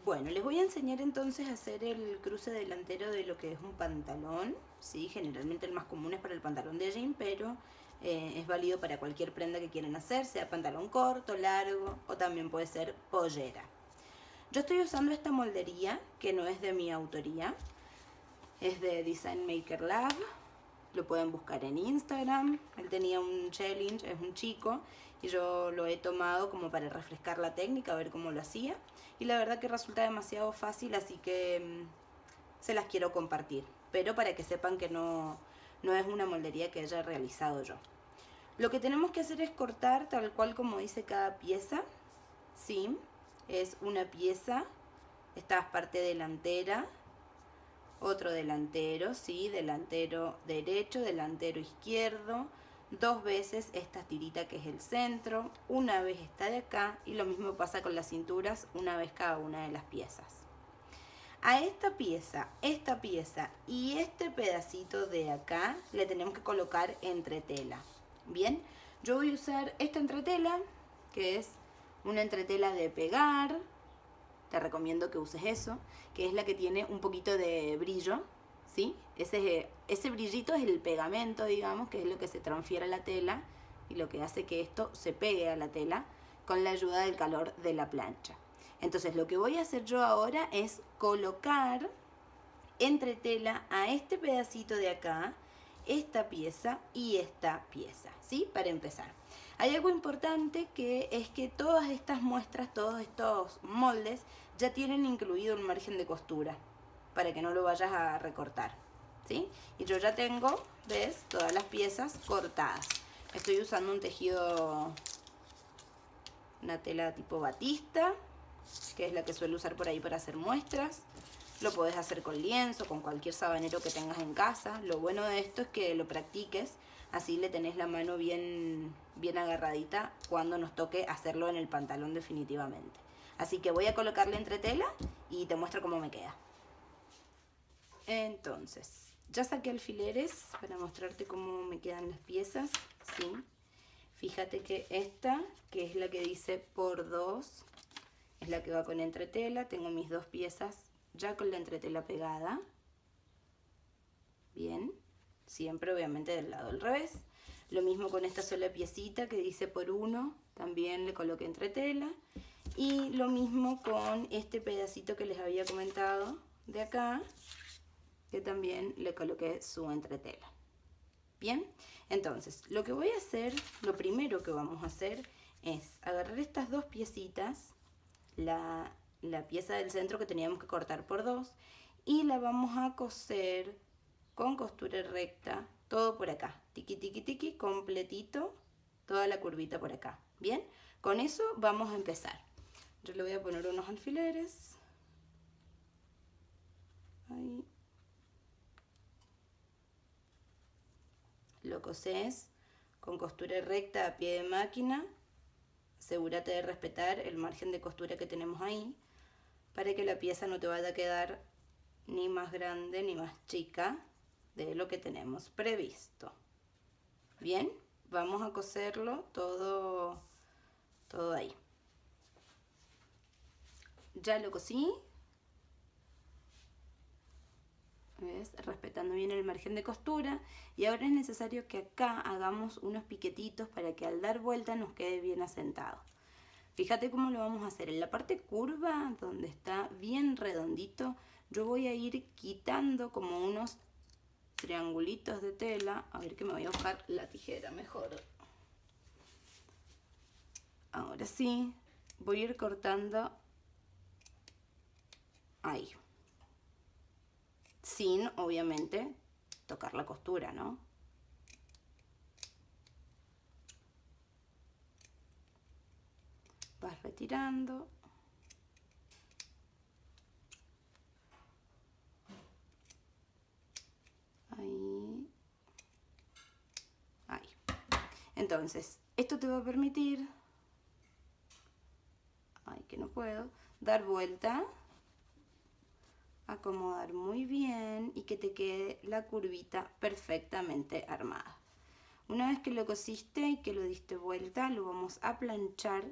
Bueno, les voy a enseñar entonces a hacer el cruce delantero de lo que es un pantalón. Sí, generalmente el más común es para el pantalón de jean, pero es válido para cualquier prenda que quieran hacer, sea pantalón corto, largo o también puede ser pollera. Yo estoy usando esta moldería que no es de mi autoría, es de Design Maker Lab. Lo pueden buscar en Instagram. Él tenía un challenge, es un chico, y yo lo he tomado como para refrescar la técnica, a ver cómo lo hacía. Y la verdad que resulta demasiado fácil, así que se las quiero compartir. Pero para que sepan que no es una moldería que haya realizado yo. Lo que tenemos que hacer es cortar tal cual como dice cada pieza. Sí, es una pieza, esta es parte delantera, otro delantero, ¿sí? Delantero derecho, delantero izquierdo, dos veces esta tirita que es el centro, una vez esta de acá, y lo mismo pasa con las cinturas, una vez cada una de las piezas. A esta pieza y este pedacito de acá le tenemos que colocar entretela. Bien, yo voy a usar esta entretela, que es una entretela de pegar. Te recomiendo que uses eso, que es la que tiene un poquito de brillo, ¿sí? Ese brillito es el pegamento, digamos, que es lo que se transfiere a la tela y lo que hace que esto se pegue a la tela con la ayuda del calor de la plancha. Entonces lo que voy a hacer yo ahora es colocar entre tela a este pedacito de acá, esta pieza y esta pieza, ¿sí? Para empezar. Hay algo importante que es que todas estas muestras, todos estos moldes, ya tienen incluido un margen de costura, para que no lo vayas a recortar, ¿sí? Y yo ya tengo, ¿ves? Todas las piezas cortadas. Estoy usando un tejido, una tela tipo batista, que es la que suelo usar por ahí para hacer muestras. Lo podés hacer con lienzo, con cualquier sabanero que tengas en casa. Lo bueno de esto es que lo practiques, así le tenés la mano bien agarradita cuando nos toque hacerlo en el pantalón definitivamente. Así que voy a colocarle entretela y te muestro cómo me queda. Entonces, ya saqué alfileres para mostrarte cómo me quedan las piezas, ¿sí? Fíjate que esta, que es la que dice por 2, es la que va con entretela. Tengo mis dos piezas ya con la entretela pegada. Bien, siempre obviamente del lado al revés. Lo mismo con esta sola piecita que dice por 1, también le coloqué entretela. Y lo mismo con este pedacito que les había comentado de acá, que también le coloqué su entretela. Bien, entonces lo que voy a hacer, lo primero que vamos a hacer es agarrar estas dos piecitas, la pieza del centro que teníamos que cortar por 2, y la vamos a coser con costura recta, todo por acá, tiqui tiqui tiqui, completito, toda la curvita por acá. Bien, con eso vamos a empezar. Yo le voy a poner unos alfileres. Ahí. Lo cosés con costura recta a pie de máquina. Asegúrate de respetar el margen de costura que tenemos ahí para que la pieza no te vaya a quedar ni más grande ni más chica de lo que tenemos previsto. Bien, vamos a coserlo todo ahí. Ya lo cosí, ¿ves? Respetando bien el margen de costura, y ahora es necesario que acá hagamos unos piquetitos para que al dar vuelta nos quede bien asentado. Fíjate cómo lo vamos a hacer. En la parte curva, donde está bien redondito, yo voy a ir quitando como unos triangulitos de tela. A ver, que me voy a buscar la tijera mejor. Ahora sí, voy a ir cortando ahí. Sin, obviamente, tocar la costura, ¿no? Vas retirando. Ahí. Ahí. Entonces, esto te va a permitir, ay, que no puedo, dar vuelta, acomodar muy bien y que te quede la curvita perfectamente armada. Una vez que lo cosiste y que lo diste vuelta, lo vamos a planchar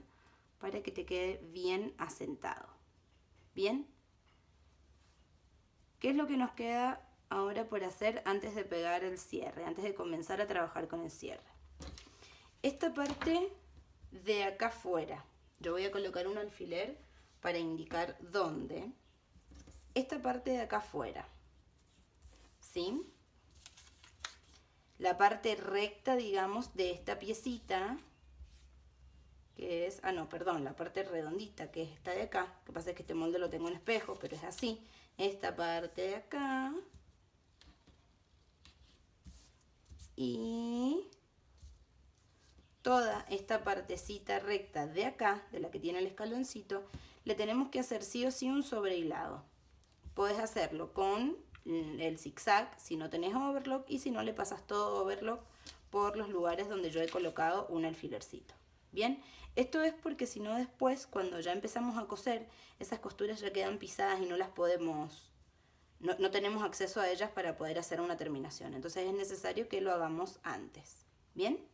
para que te quede bien asentado. Bien. ¿Qué es lo que nos queda ahora por hacer antes de pegar el cierre, antes de comenzar a trabajar con el cierre? Esta parte de acá afuera, yo voy a colocar un alfiler para indicar dónde. Esta parte de acá afuera, ¿sí? La parte recta, digamos, de esta piecita, que es, la parte redondita, que es esta de acá. Lo que pasa es que este molde lo tengo en espejo, pero es así. Esta parte de acá. Y toda esta partecita recta de acá, de la que tiene el escaloncito, le tenemos que hacer sí o sí un sobrehilado. Puedes hacerlo con el zigzag si no tenés overlock, y si no, le pasas todo overlock por los lugares donde yo he colocado un alfilercito. Bien, esto es porque si no después, cuando ya empezamos a coser, esas costuras ya quedan pisadas y no las podemos, no tenemos acceso a ellas para poder hacer una terminación. Entonces es necesario que lo hagamos antes. Bien,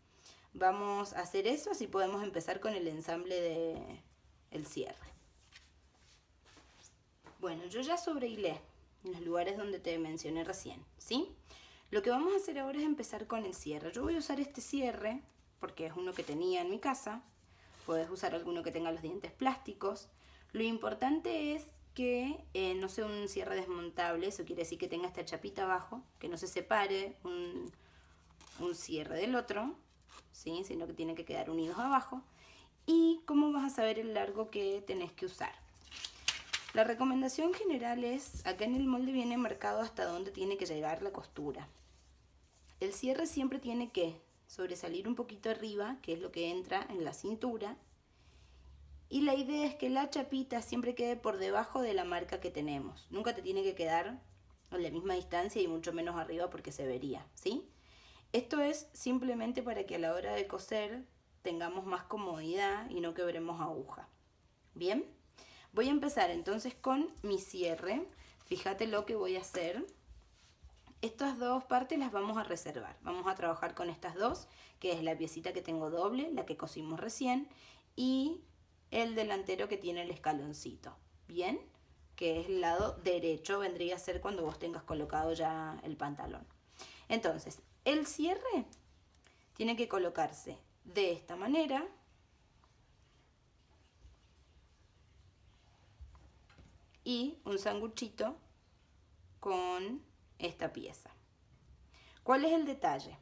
vamos a hacer eso, así podemos empezar con el ensamble del cierre. Bueno, yo ya sobrehilé en los lugares donde te mencioné recién, ¿sí? Lo que vamos a hacer ahora es empezar con el cierre. Yo voy a usar este cierre porque es uno que tenía en mi casa. Puedes usar alguno que tenga los dientes plásticos. Lo importante es que no sea un cierre desmontable. Eso quiere decir que tenga esta chapita abajo, que no se separe un cierre del otro, ¿sí? Sino que tiene que quedar unidos abajo. ¿Y cómo vas a saber el largo que tenés que usar? La recomendación general es, acá en el molde viene marcado hasta dónde tiene que llegar la costura. El cierre siempre tiene que sobresalir un poquito arriba, que es lo que entra en la cintura. Y la idea es que la chapita siempre quede por debajo de la marca que tenemos. Nunca te tiene que quedar a la misma distancia y mucho menos arriba porque se vería, ¿sí? Esto es simplemente para que a la hora de coser tengamos más comodidad y no quebremos aguja. ¿Bien? Voy a empezar entonces con mi cierre. Fíjate lo que voy a hacer. Estas dos partes las vamos a reservar. Vamos a trabajar con estas dos, que es la piecita que tengo doble, la que cosimos recién, y el delantero que tiene el escaloncito. ¿Bien? Que es el lado derecho, vendría a ser cuando vos tengas colocado ya el pantalón. Entonces, el cierre tiene que colocarse de esta manera. Y un sanguchito con esta pieza. ¿Cuál es el detalle?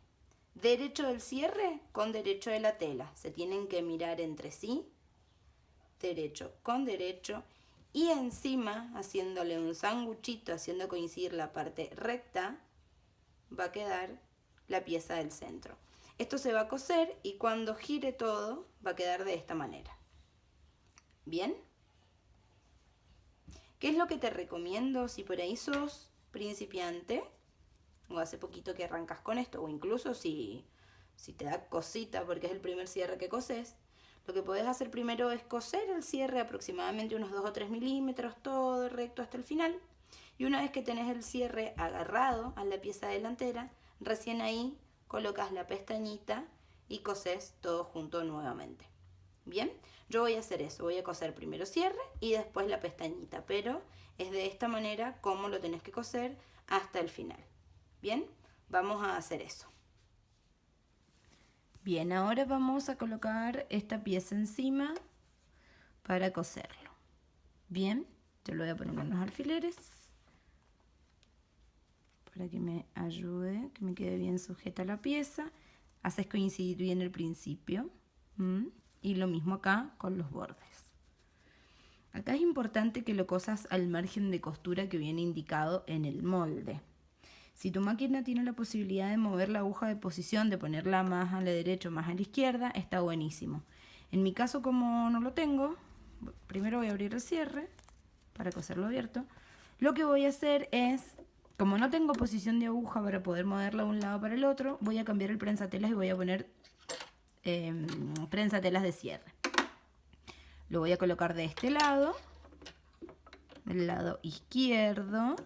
Derecho del cierre con derecho de la tela. Se tienen que mirar entre sí. Derecho con derecho. Y encima, haciéndole un sanguchito, haciendo coincidir la parte recta, va a quedar la pieza del centro. Esto se va a coser y cuando gire todo va a quedar de esta manera. ¿Bien? ¿Qué es lo que te recomiendo si por ahí sos principiante o hace poquito que arrancas con esto, o incluso si te da cosita porque es el primer cierre que coses? Lo que podés hacer primero es coser el cierre aproximadamente unos 2 o 3 milímetros, todo recto hasta el final. Y una vez que tenés el cierre agarrado a la pieza delantera, recién ahí colocas la pestañita y coses todo junto nuevamente. Bien, yo voy a hacer eso, voy a coser primero cierre y después la pestañita, pero es de esta manera como lo tenés que coser hasta el final. Bien, vamos a hacer eso. Bien, ahora vamos a colocar esta pieza encima para coserlo. Bien, yo lo voy a poner en los alfileres para que me ayude, que me quede bien sujeta la pieza. Haces coincidir bien el principio. Y lo mismo acá con los bordes. Acá es importante que lo cosas al margen de costura que viene indicado en el molde. Si tu máquina tiene la posibilidad de mover la aguja de posición, de ponerla más a la derecha o más a la izquierda, está buenísimo. En mi caso, como no lo tengo, primero voy a abrir el cierre para coserlo abierto. Lo que voy a hacer es, como no tengo posición de aguja para poder moverla de un lado para el otro, voy a cambiar el prensatelas y voy a poner prensatelas de cierre. Lo voy a colocar de este lado, del lado izquierdo,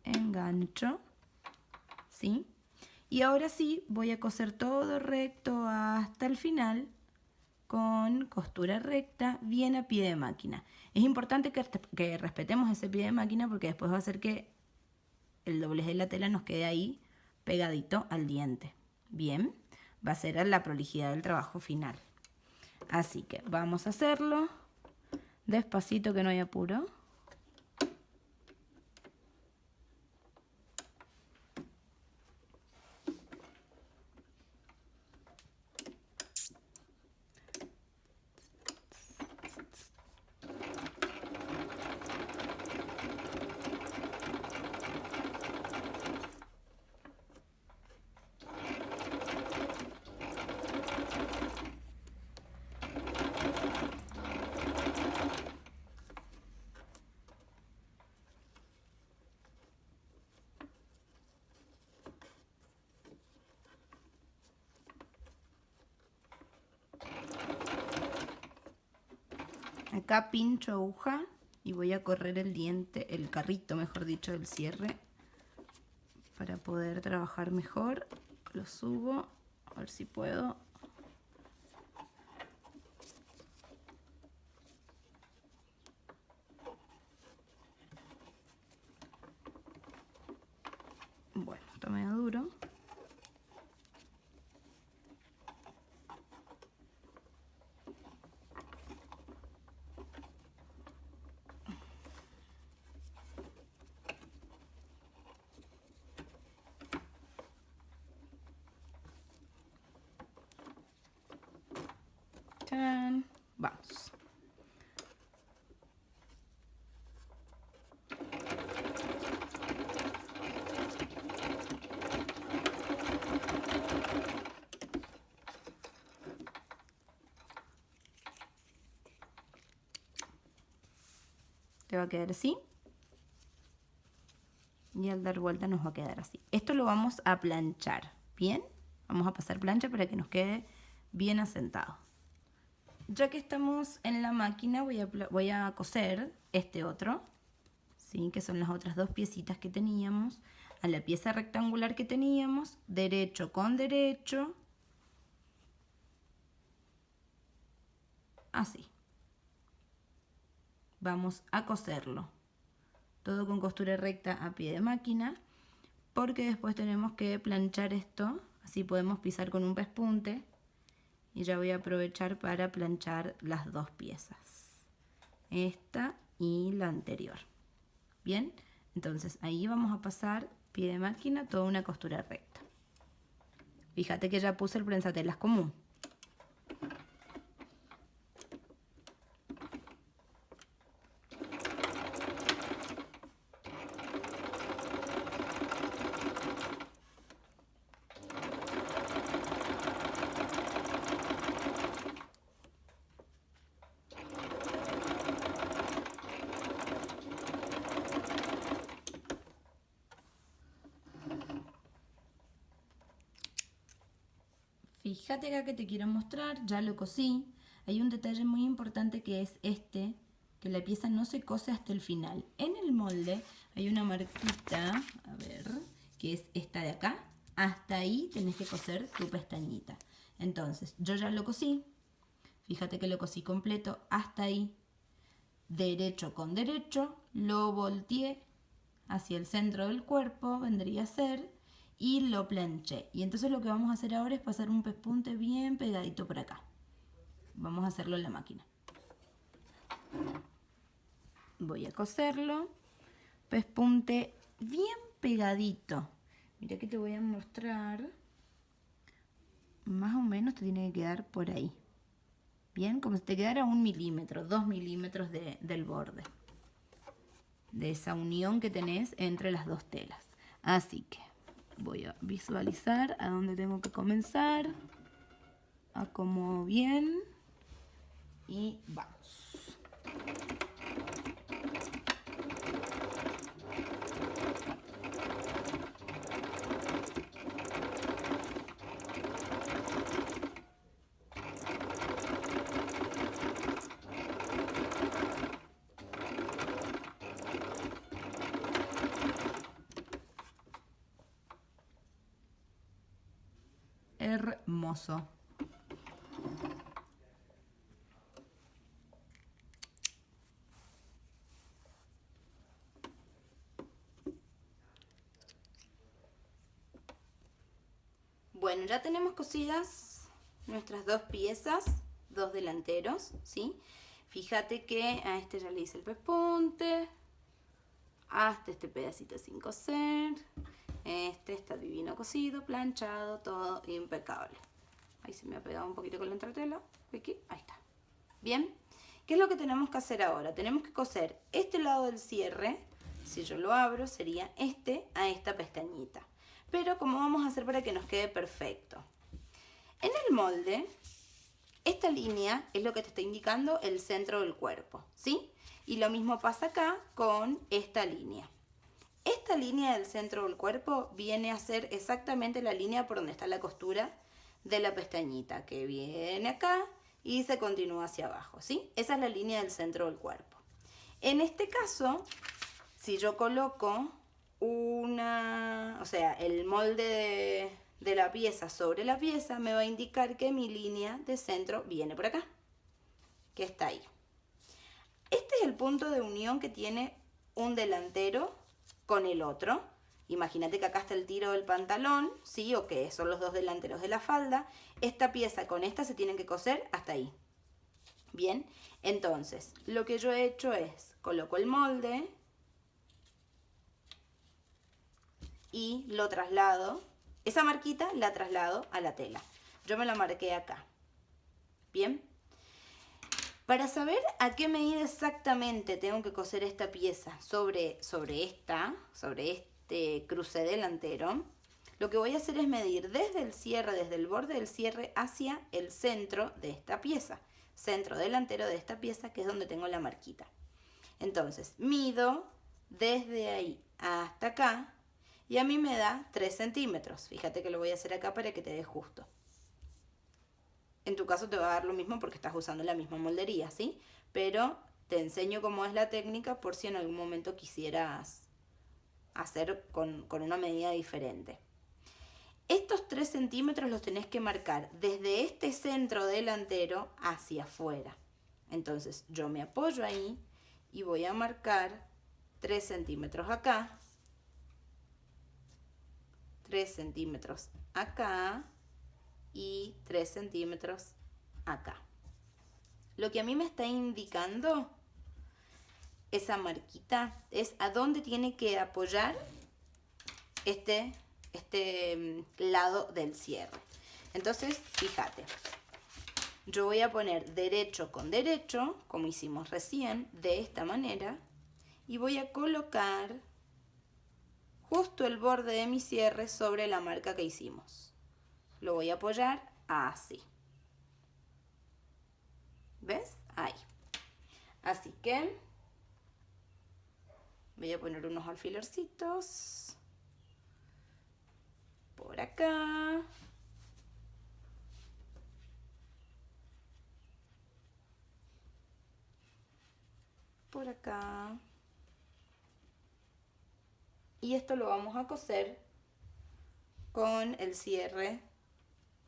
engancho, ¿sí? Y ahora sí voy a coser todo recto hasta el final con costura recta, bien a pie de máquina. Es importante que respetemos ese pie de máquina porque después va a hacer que el doblez de la tela nos quede ahí pegadito al diente. Bien, va a ser la prolijidad del trabajo final. Así que vamos a hacerlo despacito, que no hay apuro. Acá pincho aguja y voy a correr el diente, el carrito mejor dicho, del cierre para poder trabajar mejor. Lo subo, a ver si puedo. Bueno, está medio duro. ¡Tarán! Vamos. Te va a quedar así. Y al dar vuelta nos va a quedar así. Esto lo vamos a planchar, ¿bien? Vamos a pasar plancha para que nos quede bien asentado. Ya que estamos en la máquina, voy a coser este otro, ¿sí? Que son las otras dos piecitas que teníamos. A la pieza rectangular que teníamos, derecho con derecho. Así. Vamos a coserlo. Todo con costura recta a pie de máquina, porque después tenemos que planchar esto. Así podemos pisar con un pespunte. Y ya voy a aprovechar para planchar las dos piezas. Esta y la anterior. Bien, entonces ahí vamos a pasar pie de máquina, toda una costura recta. Fíjate que ya puse el prensatelas común. Fíjate acá que te quiero mostrar, ya lo cosí. Hay un detalle muy importante que es este, que la pieza no se cose hasta el final. En el molde hay una marquita, a ver, que es esta de acá. Hasta ahí tenés que coser tu pestañita. Entonces, yo ya lo cosí. Fíjate que lo cosí completo hasta ahí. Derecho con derecho, lo volteé hacia el centro del cuerpo, vendría a ser, y lo planché. Y entonces lo que vamos a hacer ahora es pasar un pespunte bien pegadito por acá. Vamos a hacerlo en la máquina. Voy a coserlo. Pespunte bien pegadito. Mira que te voy a mostrar. Más o menos te tiene que quedar por ahí. Bien, como si te quedara 1 milímetro, 2 milímetros del borde. De esa unión que tenés entre las dos telas. Así que voy a visualizar a dónde tengo que comenzar. Acomodo bien. Y vamos. Hermoso. Bueno, ya tenemos cosidas nuestras dos piezas, dos delanteros, ¿sí? Fíjate que a este ya le hice el pespunte, hasta este pedacito sin coser, este está divino cosido, planchado, todo impecable. Ahí se me ha pegado un poquito con la entretela, aquí, ahí está. Bien, ¿qué es lo que tenemos que hacer ahora? Tenemos que coser este lado del cierre, si yo lo abro sería este a esta pestañita. Pero ¿cómo vamos a hacer para que nos quede perfecto? En el molde, esta línea es lo que te está indicando el centro del cuerpo, ¿sí? Y lo mismo pasa acá con esta línea. Esta línea del centro del cuerpo viene a ser exactamente la línea por donde está la costura de la pestañita, que viene acá y se continúa hacia abajo, ¿sí? Esa es la línea del centro del cuerpo. En este caso, si yo coloco el molde de la pieza sobre la pieza, me va a indicar que mi línea de centro viene por acá, que está ahí. Este es el punto de unión que tiene un delantero con el otro. Imagínate que acá está el tiro del pantalón, ¿sí? O que son los dos delanteros de la falda. Esta pieza con esta se tienen que coser hasta ahí. Bien, entonces, lo que yo he hecho es, coloco el molde y lo traslado, esa marquita la traslado a la tela. Yo me la marqué acá. Bien. Para saber a qué medida exactamente tengo que coser esta pieza sobre este cruce delantero, lo que voy a hacer es medir desde el cierre, desde el borde del cierre hacia el centro de esta pieza, centro delantero de esta pieza, que es donde tengo la marquita. Entonces, mido desde ahí hasta acá y a mí me da 3 centímetros. Fíjate que lo voy a hacer acá para que te dé justo. En tu caso te va a dar lo mismo porque estás usando la misma moldería, ¿sí? Pero te enseño cómo es la técnica por si en algún momento quisieras hacer con una medida diferente. Estos 3 centímetros los tenés que marcar desde este centro delantero hacia afuera. Entonces yo me apoyo ahí y voy a marcar 3 centímetros acá, 3 centímetros acá y 3 centímetros acá. Lo que a mí me está indicando esa marquita es a dónde tiene que apoyar este lado del cierre. Entonces, fíjate, yo voy a poner derecho con derecho, como hicimos recién, de esta manera, y voy a colocar justo el borde de mi cierre sobre la marca que hicimos. Lo voy a apoyar así. ¿Ves? Ahí. Así que voy a poner unos alfilercitos por acá. Por acá. Y esto lo vamos a coser con el cierre,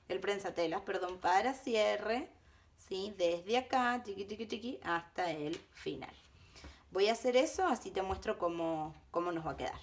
el prensatelas, perdón, para cierre, ¿sí? Desde acá, chiqui, chiqui, chiqui, hasta el final. Voy a hacer eso, así te muestro cómo nos va a quedar.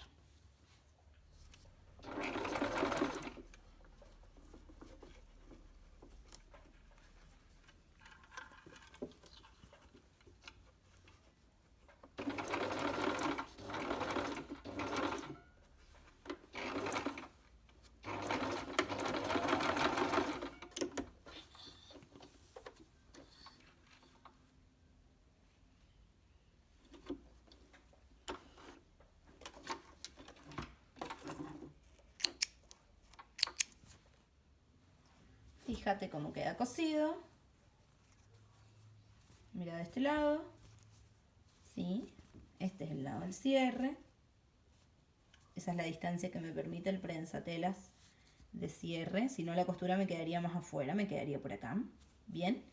Fíjate cómo queda cosido. Mira de este lado. ¿Sí? Este es el lado del cierre. Esa es la distancia que me permite el prensatelas de cierre. Si no, la costura me quedaría más afuera, me quedaría por acá. Bien.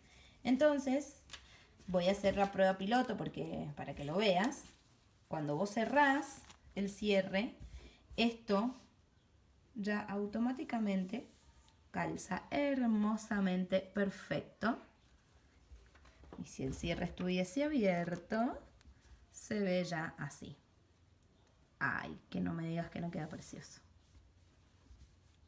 Entonces, voy a hacer la prueba piloto para que lo veas. Cuando vos cerrás el cierre, esto ya automáticamente calza hermosamente perfecto. Y si el cierre estuviese abierto, se ve ya así. Ay, que no me digas que no queda precioso.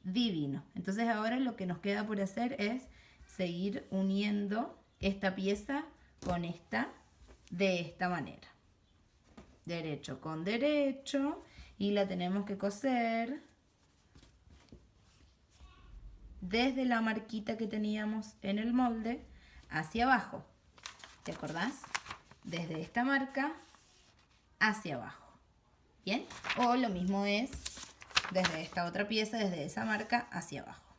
divino. Entonces ahora lo que nos queda por hacer es seguir uniendo esta pieza con esta de esta manera. Derecho con derecho y la tenemos que coser desde la marquita que teníamos en el molde hacia abajo. ¿Te acordás? Desde esta marca hacia abajo. ¿Bien? O lo mismo es desde esta otra pieza, desde esa marca hacia abajo.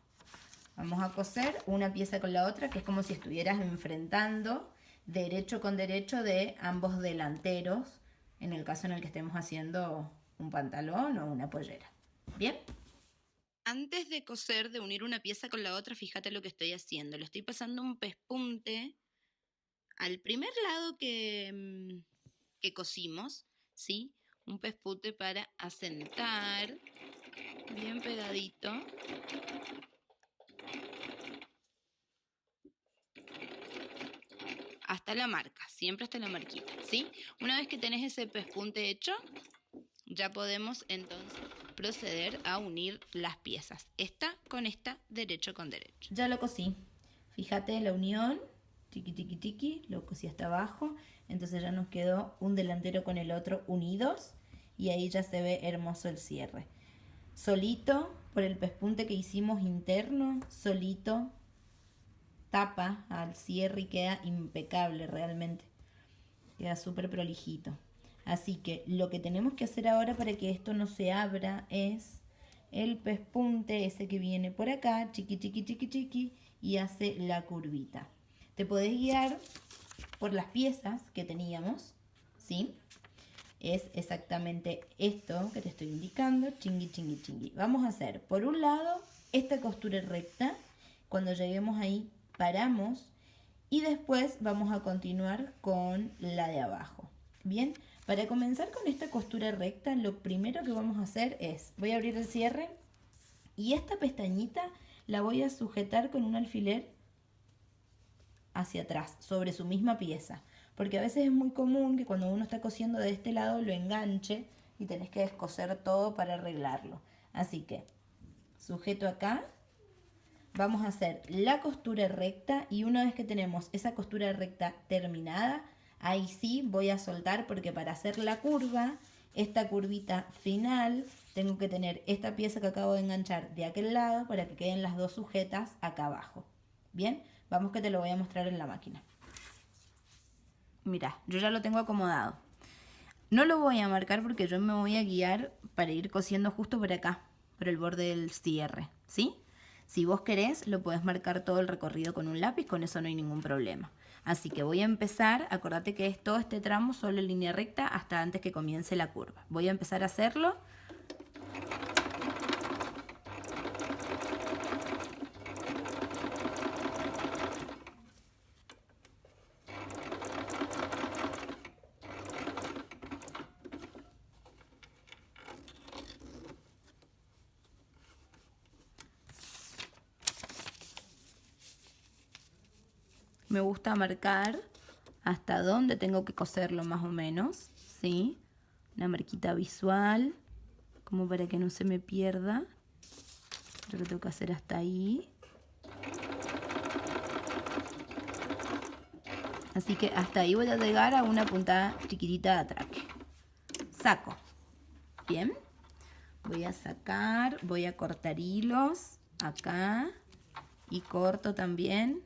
Vamos a coser una pieza con la otra, que es como si estuvieras enfrentando derecho con derecho de ambos delanteros, en el caso en el que estemos haciendo un pantalón o una pollera. ¿Bien? Antes de coser, de unir una pieza con la otra, fíjate lo que estoy haciendo. Le estoy pasando un pespunte al primer lado que cosimos, ¿sí? Un pespunte para asentar bien pegadito. Hasta la marca, siempre hasta la marquita, ¿sí? Una vez que tenés ese pespunte hecho, ya podemos entonces proceder a unir las piezas. Esta con esta, derecho con derecho. Ya lo cosí. Fíjate la unión, tiqui tiqui tiqui, lo cosí hasta abajo. Entonces ya nos quedó un delantero con el otro unidos y ahí ya se ve hermoso el cierre. Solito, por el pespunte que hicimos interno, solito tapa al cierre y queda impecable realmente. Queda súper prolijito. Así que lo que tenemos que hacer ahora para que esto no se abra es el pespunte ese que viene por acá, chiqui, chiqui, chiqui, chiqui, y hace la curvita. Te podés guiar por las piezas que teníamos, ¿sí? Es exactamente esto que te estoy indicando, chingui, chingui, chingui. Vamos a hacer, por un lado, esta costura recta. Cuando lleguemos ahí, paramos y después vamos a continuar con la de abajo. Bien, para comenzar con esta costura recta, lo primero que vamos a hacer es, voy a abrir el cierre y esta pestañita la voy a sujetar con un alfiler hacia atrás, sobre su misma pieza. Porque a veces es muy común que cuando uno está cosiendo de este lado lo enganche y tenés que descoser todo para arreglarlo. Así que sujeto acá, vamos a hacer la costura recta y una vez que tenemos esa costura recta terminada, ahí sí voy a soltar porque para hacer la curva, esta curvita final, tengo que tener esta pieza que acabo de enganchar de aquel lado para que queden las dos sujetas acá abajo. Bien, vamos que te lo voy a mostrar en la máquina. Mira, yo ya lo tengo acomodado. No lo voy a marcar porque yo me voy a guiar para ir cosiendo justo por acá, por el borde del cierre, ¿sí? Si vos querés, lo podés marcar todo el recorrido con un lápiz, con eso no hay ningún problema. Así que voy a empezar, acordate que es todo este tramo solo en línea recta hasta antes que comience la curva. Voy a empezar a hacerlo. Me gusta marcar hasta dónde tengo que coserlo más o menos, ¿sí? Una marquita visual, como para que no se me pierda. Creo que tengo que hacer hasta ahí. Así que hasta ahí voy a llegar a una puntada chiquitita de atraque. Saco. Bien. Voy a sacar, voy a cortar hilos acá y corto también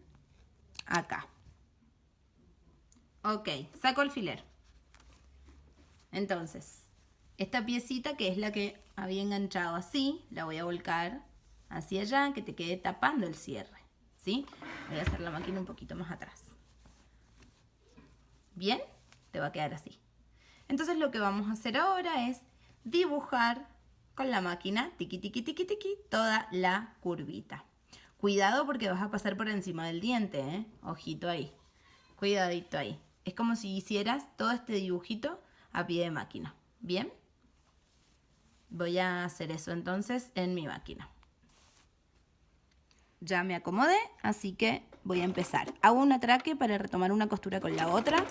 acá. Ok, saco alfiler. Entonces, esta piecita que es la que había enganchado así, la voy a volcar hacia allá, que te quede tapando el cierre, ¿sí? Voy a hacer la máquina un poquito más atrás. Bien, te va a quedar así. Entonces lo que vamos a hacer ahora es dibujar con la máquina, tiqui, tiqui, tiqui, tiqui, toda la curvita. Cuidado porque vas a pasar por encima del diente, ¿eh? Ojito ahí. Cuidadito ahí. Es como si hicieras todo este dibujito a pie de máquina. ¿Bien? Voy a hacer eso entonces en mi máquina. Ya me acomodé, así que voy a empezar. Hago un atraque para retomar una costura con la otra.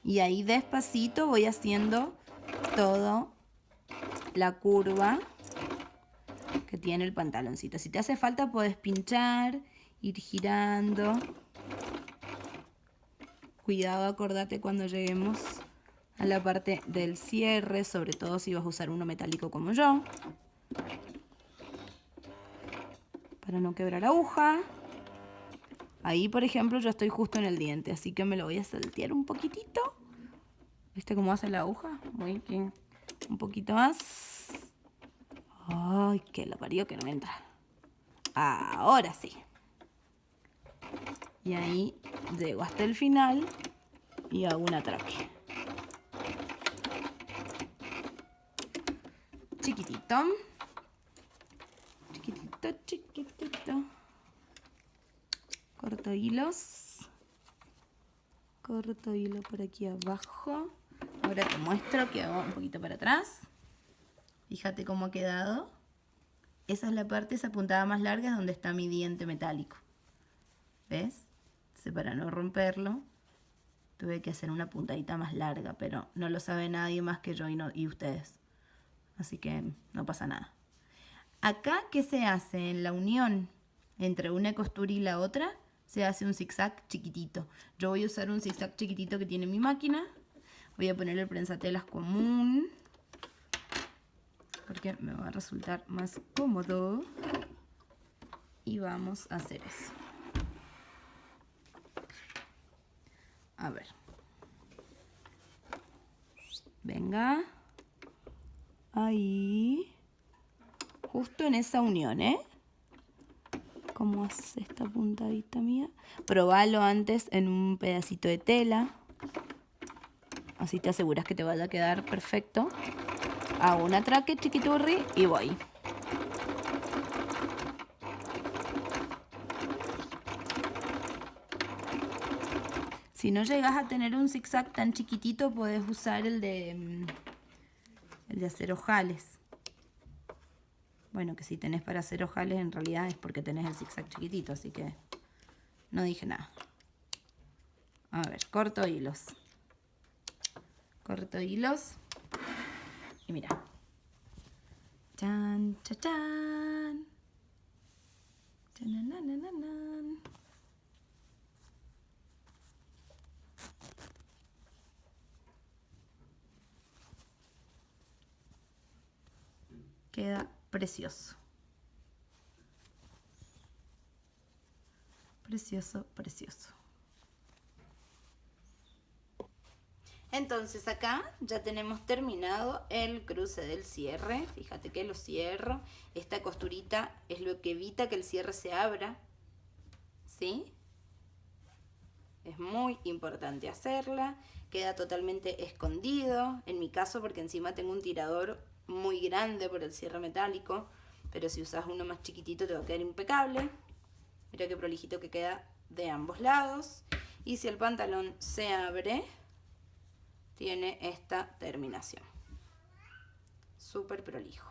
Y ahí despacito voy haciendo todo la curva que tiene el pantaloncito. Si te hace falta podés pinchar, ir girando. Cuidado, acordate cuando lleguemos a la parte del cierre, sobre todo si vas a usar uno metálico como yo, para no quebrar aguja. Ahí, por ejemplo, yo estoy justo en el diente, así que me lo voy a saltear un poquitito. ¿Viste cómo hace la aguja? Muy bien. Un poquito más. Ay, que lo parió que no entra. Ahora sí. Y ahí llego hasta el final y hago un atraque. Chiquitito. Chiquitito, chiquitito. Corto hilos. Corto hilo por aquí abajo. Ahora te muestro que hago un poquito para atrás. Fíjate cómo ha quedado. Esa es la parte, esa puntada más larga es donde está mi diente metálico. ¿Ves? Entonces, para no romperlo, tuve que hacer una puntadita más larga, pero no lo sabe nadie más que yo y ustedes. Así que no pasa nada. Acá, ¿qué se hace? En la unión entre una costura y la otra, se hace un zigzag chiquitito. Yo voy a usar un zigzag chiquitito que tiene mi máquina. Voy a poner el prensatelas común, porque me va a resultar más cómodo. Y vamos a hacer eso. A ver. Venga. Ahí. Justo en esa unión, ¿eh? ¿Cómo hace esta puntadita mía? Probalo antes en un pedacito de tela. Así te aseguras que te vaya a quedar perfecto. Hago un atraque chiquiturri y voy. Si no llegas a tener un zigzag tan chiquitito, podés usar el de hacer ojales. Bueno, que si tenés para hacer ojales, en realidad es porque tenés el zigzag chiquitito, así que no dije nada. A ver, corto hilos. Corto hilos. Y mira. Chan, chan, chan. Chananananan. Queda precioso. Precioso, precioso. Entonces acá ya tenemos terminado el cruce del cierre. Fíjate que lo cierro. Esta costurita es lo que evita que el cierre se abra. ¿Sí? Es muy importante hacerla. Queda totalmente escondido. En mi caso, porque encima tengo un tirador muy grande por el cierre metálico. Pero si usas uno más chiquitito te va a quedar impecable. Mira qué prolijito que queda de ambos lados. Y si el pantalón se abre, tiene esta terminación. Súper prolijo.